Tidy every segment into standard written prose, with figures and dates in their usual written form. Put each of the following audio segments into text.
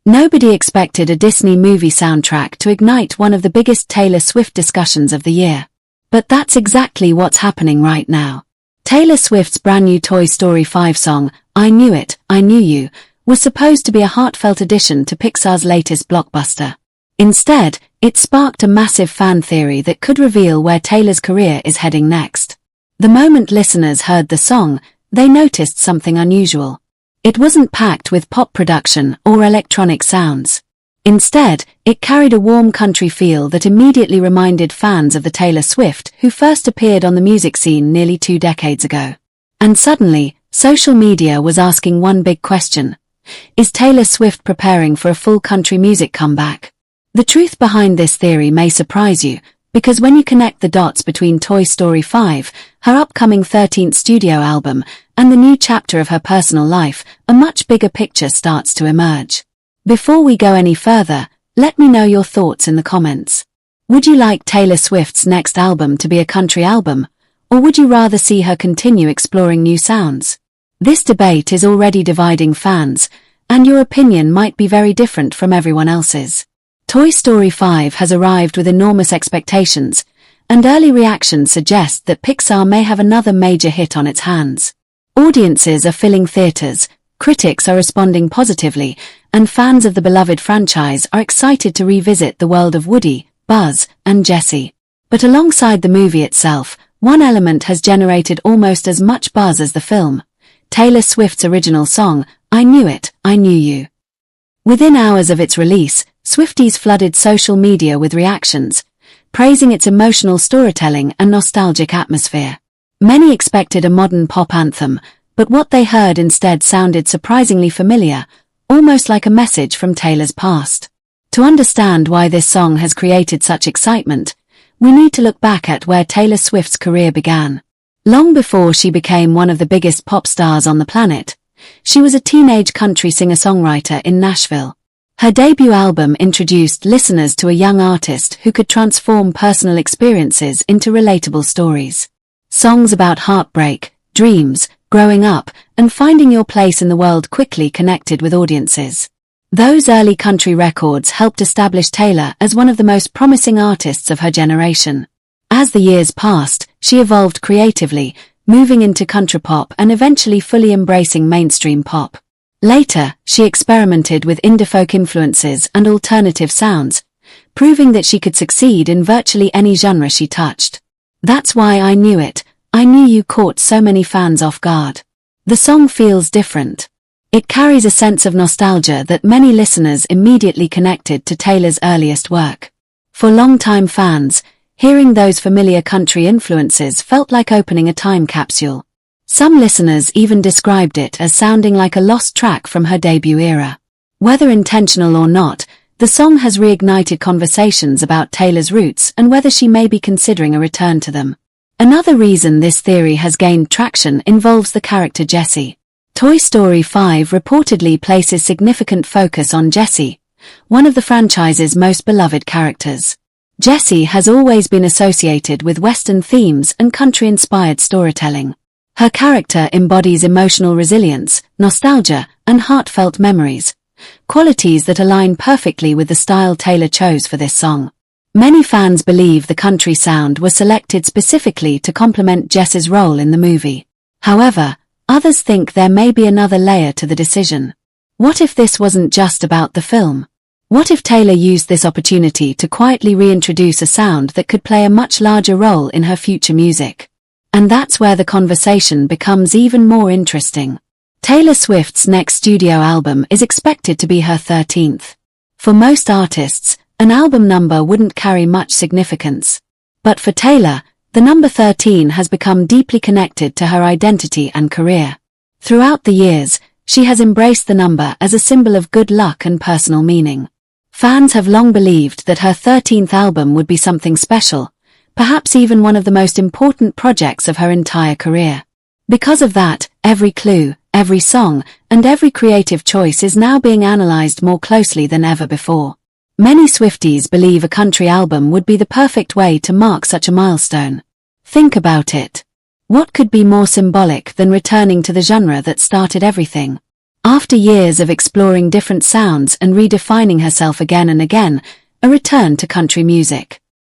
Nobody expected a Disney movie soundtrack to ignite one of the biggest Taylor Swift discussions of the year. But that's exactly what's happening right now. Taylor Swift's brand new Toy Story 5 song, I Knew It, I Knew You, was supposed to be a heartfelt addition to Pixar's latest blockbuster. Instead, it sparked a massive fan theory that could reveal where Taylor's career is heading next. The moment listeners heard the song, they noticed something unusual. It wasn't packed with pop production or electronic sounds. Instead, it carried a warm country feel that immediately reminded fans of the Taylor Swift who first appeared on the music scene nearly 2 decades ago. And suddenly, social media was asking one big question. Is Taylor Swift preparing for a full country music comeback? The truth behind this theory may surprise you, because when you connect the dots between Toy Story 5, her upcoming 13th studio album, and the new chapter of her personal life, a much bigger picture starts to emerge. Before we go any further, let me know your thoughts in the comments. Would you like Taylor Swift's next album to be a country album, or would you rather see her continue exploring new sounds? This debate is already dividing fans, and your opinion might be very different from everyone else's. Toy Story 5 has arrived with enormous expectations, and early reactions suggest that Pixar may have another major hit on its hands. Audiences are filling theaters, critics are responding positively, and fans of the beloved franchise are excited to revisit the world of Woody, Buzz, and Jessie. But alongside the movie itself, one element has generated almost as much buzz as the film: Taylor Swift's original song, I Knew It, I Knew You. Within hours of its release, Swifties flooded social media with reactions, praising its emotional storytelling and nostalgic atmosphere. Many expected a modern pop anthem, but what they heard instead sounded surprisingly familiar, almost like a message from Taylor's past. To understand why this song has created such excitement, we need to look back at where Taylor Swift's career began. Long before she became one of the biggest pop stars on the planet, she was a teenage country singer-songwriter in Nashville. Her debut album introduced listeners to a young artist who could transform personal experiences into relatable stories. Songs about heartbreak, dreams, growing up, and finding your place in the world quickly connected with audiences. Those early country records helped establish Taylor as one of the most promising artists of her generation. As the years passed, she evolved creatively, moving into country pop and eventually fully embracing mainstream pop. Later, she experimented with indie folk influences and alternative sounds, proving that she could succeed in virtually any genre she touched. That's why I Knew It, I Knew You caught so many fans off guard. The song feels different. It carries a sense of nostalgia that many listeners immediately connected to Taylor's earliest work. For longtime fans, hearing those familiar country influences felt like opening a time capsule. Some listeners even described it as sounding like a lost track from her debut era. Whether intentional or not, the song has reignited conversations about Taylor's roots and whether she may be considering a return to them. Another reason this theory has gained traction involves the character Jessie. Toy Story 5 reportedly places significant focus on Jessie, one of the franchise's most beloved characters. Jessie has always been associated with Western themes and country-inspired storytelling. Her character embodies emotional resilience, nostalgia, and heartfelt memories, qualities that align perfectly with the style Taylor chose for this song. Many fans believe the country sound was selected specifically to complement Jessie's role in the movie. However, others think there may be another layer to the decision. What if this wasn't just about the film? What if Taylor used this opportunity to quietly reintroduce a sound that could play a much larger role in her future music? And that's where the conversation becomes even more interesting. Taylor Swift's next studio album is expected to be her 13th. For most artists, an album number wouldn't carry much significance. But for Taylor, the number 13 has become deeply connected to her identity and career. Throughout the years, she has embraced the number as a symbol of good luck and personal meaning. Fans have long believed that her 13th album would be something special, perhaps even one of the most important projects of her entire career. Because of that, every clue, every song, and every creative choice is now being analyzed more closely than ever before. Many Swifties believe a country album would be the perfect way to mark such a milestone. Think about it. What could be more symbolic than returning to the genre that started everything? After years of exploring different sounds and redefining herself again and again, a return to country music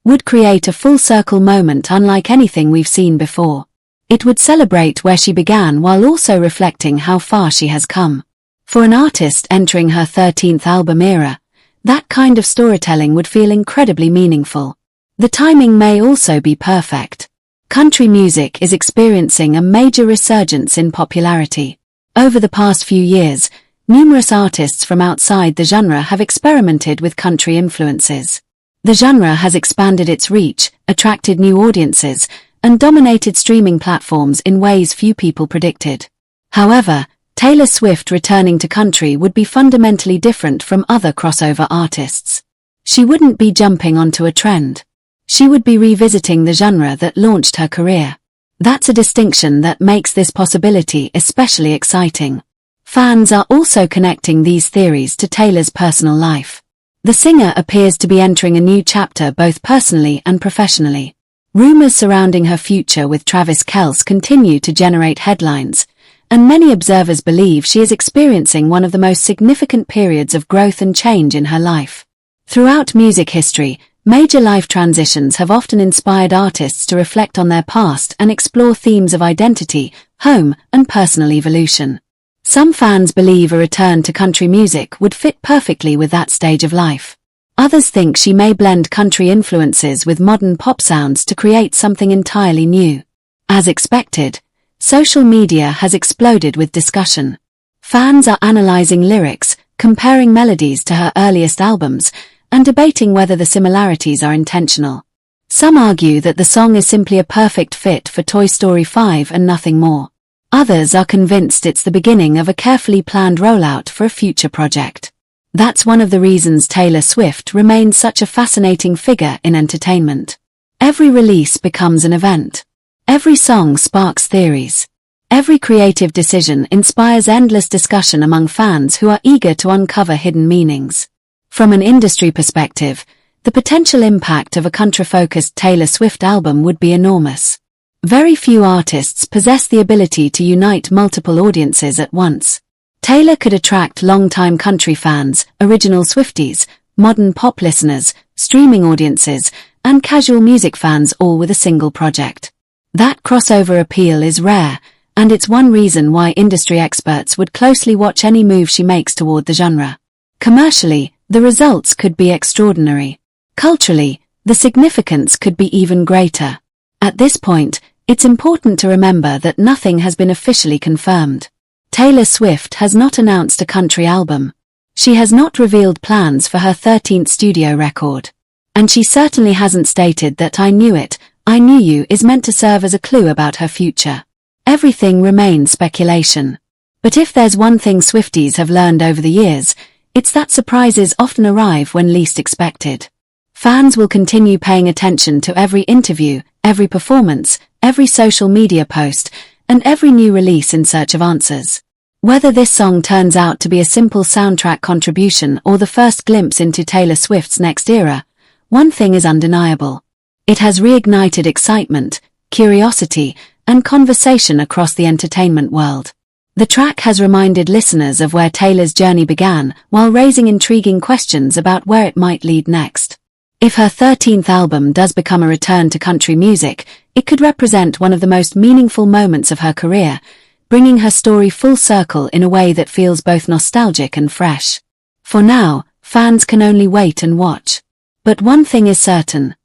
would create a full-circle moment unlike anything we've seen before. It would celebrate where she began while also reflecting how far she has come. For an artist entering her 13th album era, that kind of storytelling would feel incredibly meaningful. The timing may also be perfect. Country music is experiencing a major resurgence in popularity. Over the past few years, numerous artists from outside the genre have experimented with country influences. The genre has expanded its reach, attracted new audiences, and dominated streaming platforms in ways few people predicted. However, Taylor Swift returning to country would be fundamentally different from other crossover artists. She wouldn't be jumping onto a trend. She would be revisiting the genre that launched her career. That's a distinction that makes this possibility especially exciting. Fans are also connecting these theories to Taylor's personal life. The singer appears to be entering a new chapter both personally and professionally. Rumors surrounding her future with Travis Kelce continue to generate headlines, and many observers believe she is experiencing one of the most significant periods of growth and change in her life. Throughout music history, major life transitions have often inspired artists to reflect on their past and explore themes of identity, home, and personal evolution. Some fans believe a return to country music would fit perfectly with that stage of life. Others think she may blend country influences with modern pop sounds to create something entirely new. As expected, social media has exploded with discussion. Fans are analyzing lyrics, comparing melodies to her earliest albums, and debating whether the similarities are intentional. Some argue that the song is simply a perfect fit for Toy Story 5 and nothing more. Others are convinced it's the beginning of a carefully planned rollout for a future project. That's one of the reasons Taylor Swift remains such a fascinating figure in entertainment. Every release becomes an event. Every song sparks theories. Every creative decision inspires endless discussion among fans who are eager to uncover hidden meanings. From an industry perspective, the potential impact of a country-focused Taylor Swift album would be enormous. Very few artists possess the ability to unite multiple audiences at once. Taylor could attract longtime country fans, original Swifties, modern pop listeners, streaming audiences, and casual music fans all with a single project. That crossover appeal is rare, and it's one reason why industry experts would closely watch any move she makes toward the genre. Commercially, the results could be extraordinary. Culturally, the significance could be even greater. At this point, it's important to remember that nothing has been officially confirmed. Taylor Swift has not announced a country album. She has not revealed plans for her 13th studio record. And she certainly hasn't stated that "I Knew It, I Knew You" is meant to serve as a clue about her future. Everything remains speculation. But if there's one thing Swifties have learned over the years, it's that surprises often arrive when least expected. Fans will continue paying attention to every interview, every performance, every social media post, and every new release in search of answers. Whether this song turns out to be a simple soundtrack contribution or the first glimpse into Taylor Swift's next era, one thing is undeniable. It has reignited excitement, curiosity, and conversation across the entertainment world. The track has reminded listeners of where Taylor's journey began, while raising intriguing questions about where it might lead next. If her 13th album does become a return to country music, it could represent one of the most meaningful moments of her career, bringing her story full circle in a way that feels both nostalgic and fresh. For now, fans can only wait and watch. But one thing is certain: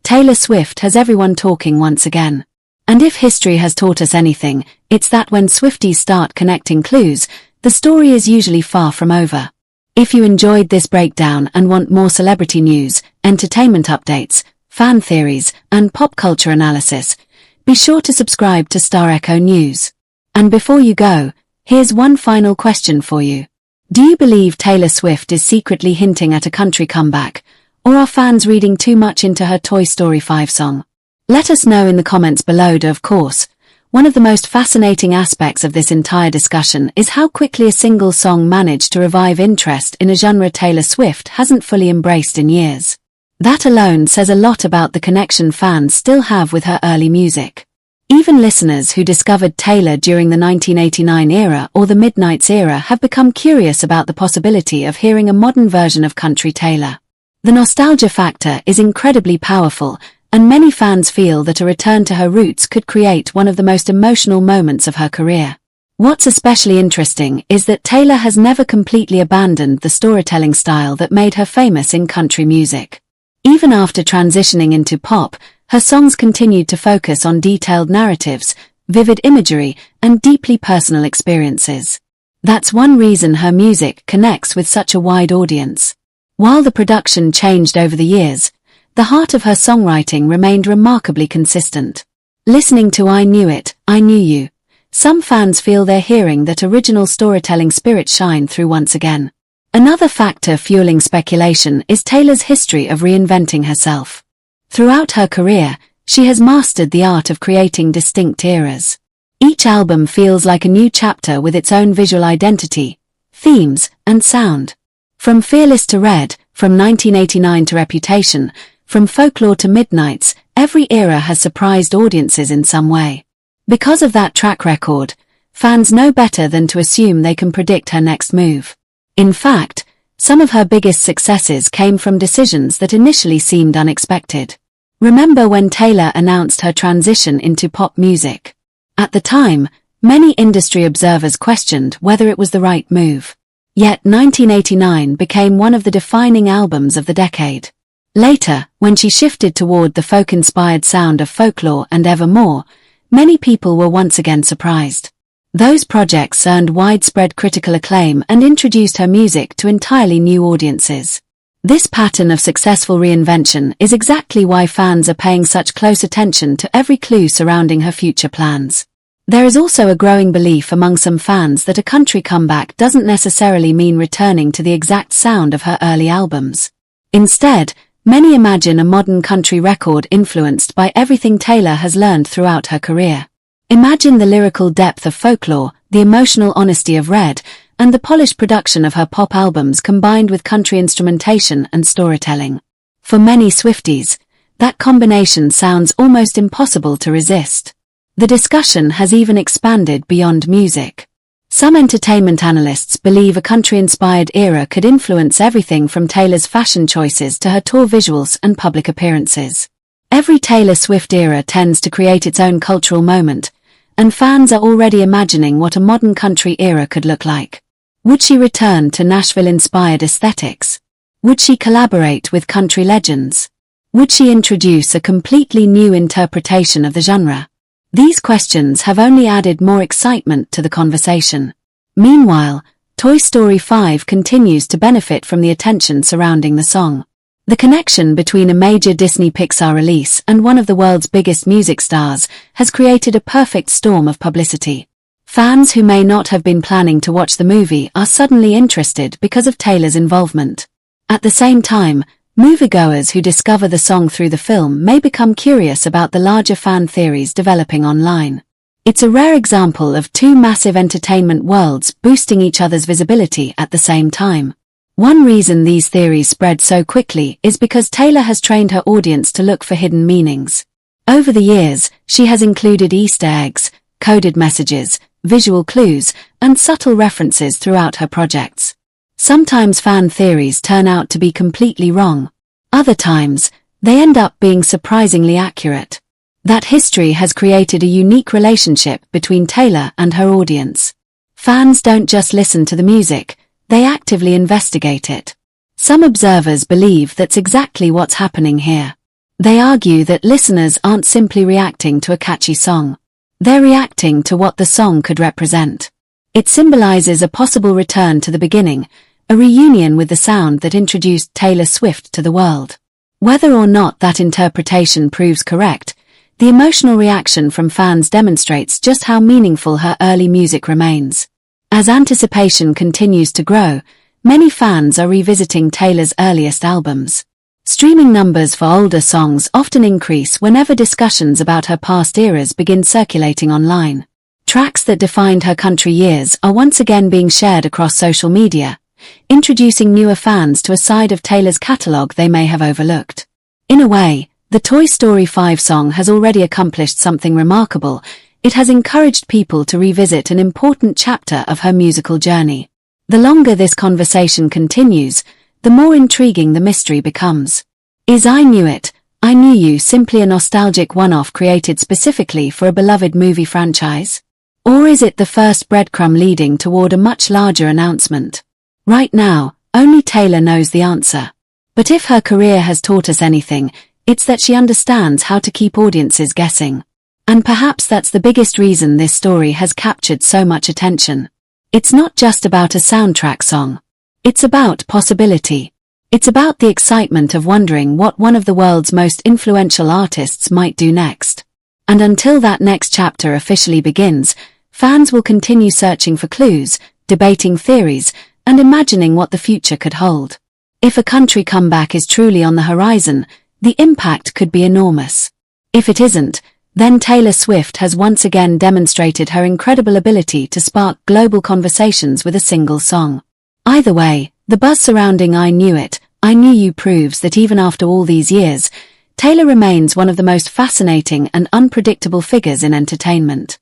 Taylor Swift has everyone talking once again. And if history has taught us anything, it's that when Swifties start connecting clues, the story is usually far from over. If you enjoyed this breakdown and want more celebrity news, entertainment updates, fan theories, and pop culture analysis, be sure to subscribe to StarEcho News. And before you go, here's one final question for you. Do you believe Taylor Swift is secretly hinting at a country comeback, or are fans reading too much into her Toy Story 5 song? Let us know in the comments below. Of course, one of the most fascinating aspects of this entire discussion is how quickly a single song managed to revive interest in a genre Taylor Swift hasn't fully embraced in years. That alone says a lot about the connection fans still have with her early music. Even listeners who discovered Taylor during the 1989 era or the Midnights era have become curious about the possibility of hearing a modern version of country Taylor. The nostalgia factor is incredibly powerful, and many fans feel that a return to her roots could create one of the most emotional moments of her career. What's especially interesting is that Taylor has never completely abandoned the storytelling style that made her famous in country music. Even after transitioning into pop, her songs continued to focus on detailed narratives, vivid imagery, and deeply personal experiences. That's one reason her music connects with such a wide audience. While the production changed over the years, the heart of her songwriting remained remarkably consistent. Listening to I Knew It, I Knew You, some fans feel they're hearing that original storytelling spirit shine through once again. Another factor fueling speculation is Taylor's history of reinventing herself. Throughout her career, she has mastered the art of creating distinct eras. Each album feels like a new chapter with its own visual identity, themes, and sound. From Fearless to Red, from 1989 to Reputation, from Folklore to Midnights, every era has surprised audiences in some way. Because of that track record, fans know better than to assume they can predict her next move. In fact, some of her biggest successes came from decisions that initially seemed unexpected. Remember when Taylor announced her transition into pop music? At the time, many industry observers questioned whether it was the right move. Yet 1989 became one of the defining albums of the decade. Later, when she shifted toward the folk-inspired sound of Folklore and Evermore, many people were once again surprised. Those projects earned widespread critical acclaim and introduced her music to entirely new audiences. This pattern of successful reinvention is exactly why fans are paying such close attention to every clue surrounding her future plans. There is also a growing belief among some fans that a country comeback doesn't necessarily mean returning to the exact sound of her early albums. Instead, many imagine a modern country record influenced by everything Taylor has learned throughout her career. Imagine the lyrical depth of Folklore, the emotional honesty of Red, and the polished production of her pop albums combined with country instrumentation and storytelling. For many Swifties, that combination sounds almost impossible to resist. The discussion has even expanded beyond music. Some entertainment analysts believe a country-inspired era could influence everything from Taylor's fashion choices to her tour visuals and public appearances. Every Taylor Swift era tends to create its own cultural moment, and fans are already imagining what a modern country era could look like. Would she return to Nashville-inspired aesthetics? Would she collaborate with country legends? Would she introduce a completely new interpretation of the genre? These questions have only added more excitement to the conversation. Meanwhile, Toy Story 5 continues to benefit from the attention surrounding the song. The connection between a major Disney-Pixar release and one of the world's biggest music stars has created a perfect storm of publicity. Fans who may not have been planning to watch the movie are suddenly interested because of Taylor's involvement. At the same time, moviegoers who discover the song through the film may become curious about the larger fan theories developing online. It's a rare example of two massive entertainment worlds boosting each other's visibility at the same time. One reason these theories spread so quickly is because Taylor has trained her audience to look for hidden meanings. Over the years, she has included Easter eggs, coded messages, visual clues, and subtle references throughout her projects. Sometimes fan theories turn out to be completely wrong. Other times, they end up being surprisingly accurate. That history has created a unique relationship between Taylor and her audience. Fans don't just listen to the music, they actively investigate it. Some observers believe that's exactly what's happening here. They argue that listeners aren't simply reacting to a catchy song. They're reacting to what the song could represent. It symbolizes a possible return to the beginning, a reunion with the sound that introduced Taylor Swift to the world. Whether or not that interpretation proves correct, the emotional reaction from fans demonstrates just how meaningful her early music remains. As anticipation continues to grow, many fans are revisiting Taylor's earliest albums. Streaming numbers for older songs often increase whenever discussions about her past eras begin circulating online. Tracks that defined her country years are once again being shared across social media, introducing newer fans to a side of Taylor's catalog they may have overlooked. In a way, The Toy Story 5 song has already accomplished something remarkable. It has encouraged people to revisit an important chapter of her musical journey. The longer this conversation continues, the more intriguing the mystery becomes. Is I Knew It, I Knew You simply a nostalgic one-off created specifically for a beloved movie franchise? Or is it the first breadcrumb leading toward a much larger announcement? Right now, only Taylor knows the answer. But if her career has taught us anything, it's that she understands how to keep audiences guessing. And perhaps that's the biggest reason this story has captured so much attention. It's not just about a soundtrack song. It's about possibility. It's about the excitement of wondering what one of the world's most influential artists might do next. And until that next chapter officially begins, fans will continue searching for clues, debating theories, and imagining what the future could hold. If a country comeback is truly on the horizon, the impact could be enormous. If it isn't, then Taylor Swift has once again demonstrated her incredible ability to spark global conversations with a single song. Either way, the buzz surrounding I Knew It, I Knew You proves that even after all these years, Taylor remains one of the most fascinating and unpredictable figures in entertainment.